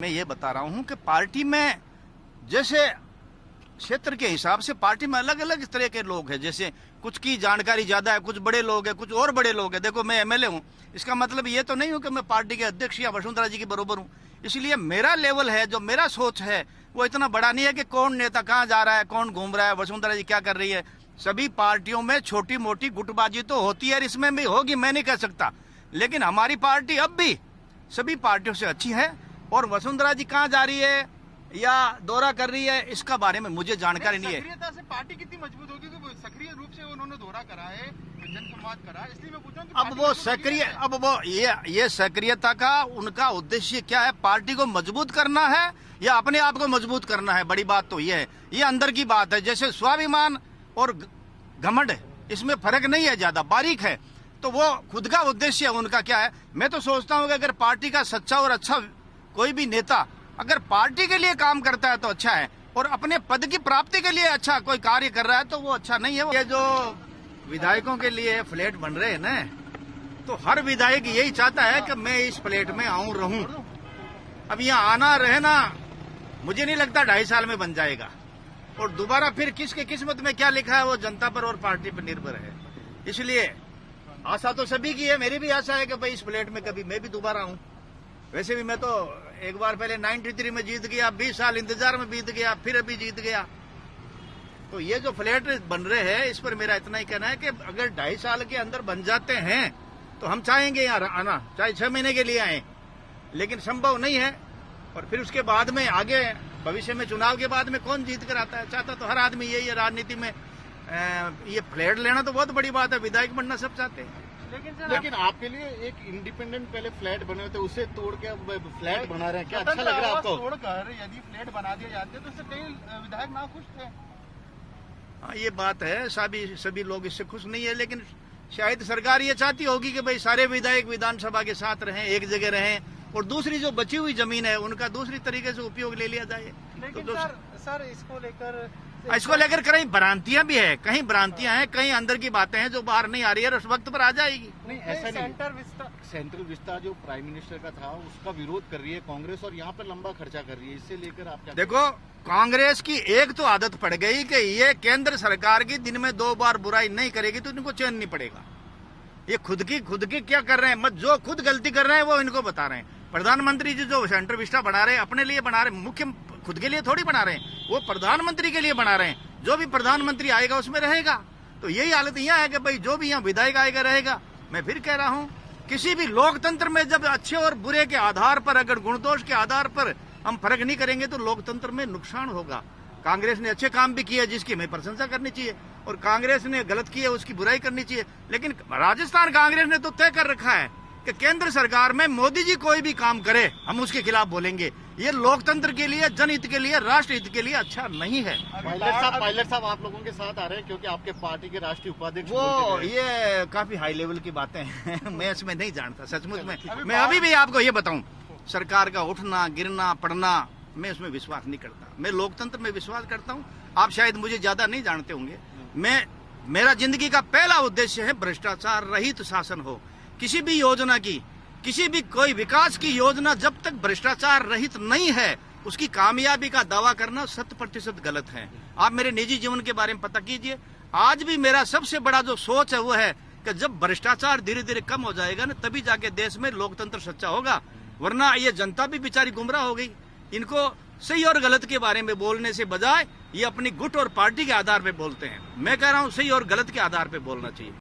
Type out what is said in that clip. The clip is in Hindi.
मैं ये बता रहा हूं कि पार्टी में जैसे क्षेत्र के हिसाब से पार्टी में अलग अलग तरह के लोग हैं। जैसे कुछ की जानकारी ज्यादा है, कुछ बड़े लोग हैं, कुछ और बड़े लोग हैं। देखो मैं एमएलए हूं, इसका मतलब ये तो नहीं हो कि मैं पार्टी के अध्यक्ष या वसुंधरा जी के बराबर हूं। इसलिए मेरा लेवल है, जो मेरा सोच है वो इतना बड़ा नहीं है कि कौन नेता कहां जा रहा है, कौन घूम रहा है, वसुंधरा जी क्या कर रही है। सभी पार्टियों में छोटी मोटी गुटबाजी तो होती है, इसमें भी होगी, मैं नहीं कह सकता। लेकिन हमारी पार्टी अब भी सभी पार्टियों से अच्छी है। और वसुंधरा जी कहाँ जा रही है या दौरा कर रही है, इसका बारे में मुझे जानकारी नहीं है। सक्रियता से पार्टी कितनी मजबूत होगी? सक्रिय रूप से उन्होंने दौरा करा है, जनसंवाद करा, इसलिए मैं पूछा अब वो सक्रिय, अब वो ये सक्रियता का उनका उद्देश्य क्या है? पार्टी को मजबूत करना है या अपने आप को मजबूत करना है? बड़ी बात तो ये है, ये अंदर की बात है। जैसे स्वाभिमान और घमंड, इसमें फर्क नहीं है, ज्यादा बारीक है। तो वो खुद का उद्देश्य उनका क्या है? मैं तो सोचता हूँ कि अगर पार्टी का सच्चा और अच्छा कोई भी नेता अगर पार्टी के लिए काम करता है तो अच्छा है, और अपने पद की प्राप्ति के लिए अच्छा कोई कार्य कर रहा है तो वो अच्छा नहीं है। ये जो विधायकों के लिए फ्लैट बन रहे हैं ना, तो हर विधायक यही चाहता है कि मैं इस फ्लैट में आऊं रहूं। अब यहाँ आना रहना मुझे नहीं लगता 2.5 साल में बन जाएगा। और दोबारा फिर किसके किस्मत में क्या लिखा है वो जनता पर और पार्टी पर निर्भर है। इसलिए आशा तो सभी की है, मेरी भी आशा है कि भाई इस फ्लैट में कभी मैं भी दोबारा आऊं। वैसे भी मैं तो एक बार पहले 93 में जीत गया, 20 साल इंतजार में बीत गया, फिर अभी जीत गया। तो ये जो फ्लैट बन रहे हैं इस पर मेरा इतना ही कहना है कि अगर 2.5 साल के अंदर बन जाते हैं तो हम चाहेंगे यहाँ आना, चाहे 6 महीने के लिए आए, लेकिन संभव नहीं है। और फिर उसके बाद में आगे भविष्य में चुनाव के बाद में कौन जीत कर आता है? चाहता तो हर आदमी यही है राजनीति में। ये फ्लैट लेना तो बहुत बड़ी बात है, विधायक बनना सब चाहते हैं। लेकिन आपके लिए एक इंडिपेंडेंट पहले फ्लैट बने हुए थे, उसे तोड़ के फ्लैट बना रहे हैं, क्या अच्छा लग रहा है आपको? तोड़कर यदि फ्लैट बना दिए जाते तो इससे कई विधायक ना खुश थे। हाँ, ये बात है, सभी लोग इससे खुश नहीं है, लेकिन शायद सरकार ये चाहती होगी कि भाई सारे विधायक विधानसभा के साथ रहें, एक जगह रहें, और दूसरी जो बची हुई जमीन है उनका दूसरी तरीके से उपयोग ले लिया जाए। लेकिन तो सर इसको लेकर कहीं भ्रांतियां भी है, कहीं भ्रांतियां हैं, कहीं अंदर की बातें हैं जो बाहर नहीं आ रही है और उस वक्त पर आ जाएगी। नहीं, ऐसा नहीं। सेंट्रल विस्टा जो प्राइम मिनिस्टर का था उसका विरोध कर रही है कांग्रेस, और यहाँ पर लंबा खर्चा कर रही है। इससे लेकर आप क्या देखो, कांग्रेस की एक तो आदत पड़ गई कि ये केंद्र सरकार की दिन में 2 बार बुराई नहीं करेगी तो इनको चैन नहीं पड़ेगा। ये खुद की क्या कर रहे हैं, मत जो खुद गलती कर रहे हैं वो इनको बता रहे हैं। प्रधानमंत्री जी जो सेंट्रल विस्टा बना रहे हैं अपने लिए बना रहे हैं, मुख्य खुद के लिए थोड़ी बना रहे हैं, वो प्रधानमंत्री के लिए बना रहे हैं। जो भी प्रधानमंत्री आएगा उसमें रहेगा। तो यही हालत यहाँ है कि भाई जो भी यहाँ विधायक आएगा रहेगा। मैं फिर कह रहा हूँ, किसी भी लोकतंत्र में जब अच्छे और बुरे के आधार पर, अगर गुणदोष के आधार पर हम फर्क नहीं करेंगे तो लोकतंत्र में नुकसान होगा। कांग्रेस ने अच्छे काम भी किए जिसकी हमें प्रशंसा करनी चाहिए, और कांग्रेस ने गलत किए उसकी बुराई करनी चाहिए। लेकिन राजस्थान कांग्रेस ने तो तय कर रखा है कि केंद्र सरकार में मोदी जी कोई भी काम करे हम उसके खिलाफ बोलेंगे। ये लोकतंत्र के लिए, जनहित के लिए, राष्ट्रहित के लिए अच्छा नहीं है। पायलट साहब आप लोगों के साथ आ रहे हैं क्योंकि आपके पार्टी के राष्ट्रीय उपाध्यक्ष वो ये काफी हाई लेवल की बातें हैं मैं इसमें नहीं जानता सचमुच में। मैं अभी भी आपको ये बताऊं, सरकार का उठना गिरना पड़ना मैं उसमें विश्वास नहीं करता। मैं लोकतंत्र में विश्वास करता हूं। आप शायद मुझे ज्यादा नहीं जानते होंगे। मेरा जिंदगी का पहला उद्देश्य है भ्रष्टाचार रहित शासन हो। किसी भी योजना की, किसी भी कोई विकास की योजना जब तक भ्रष्टाचार रहित नहीं है उसकी कामयाबी का दावा करना 100% गलत है। आप मेरे निजी जीवन के बारे में पता कीजिए। आज भी मेरा सबसे बड़ा जो सोच है वो है कि जब भ्रष्टाचार धीरे धीरे कम हो जाएगा ना, तभी जाके देश में लोकतंत्र सच्चा होगा। वरना ये जनता भी बेचारी गुमराह हो गई। इनको सही और गलत के बारे में बोलने से बजाय ये अपनी गुट और पार्टी के आधार पर बोलते हैं। मैं कह रहा हूँ सही और गलत के आधार पर बोलना चाहिए।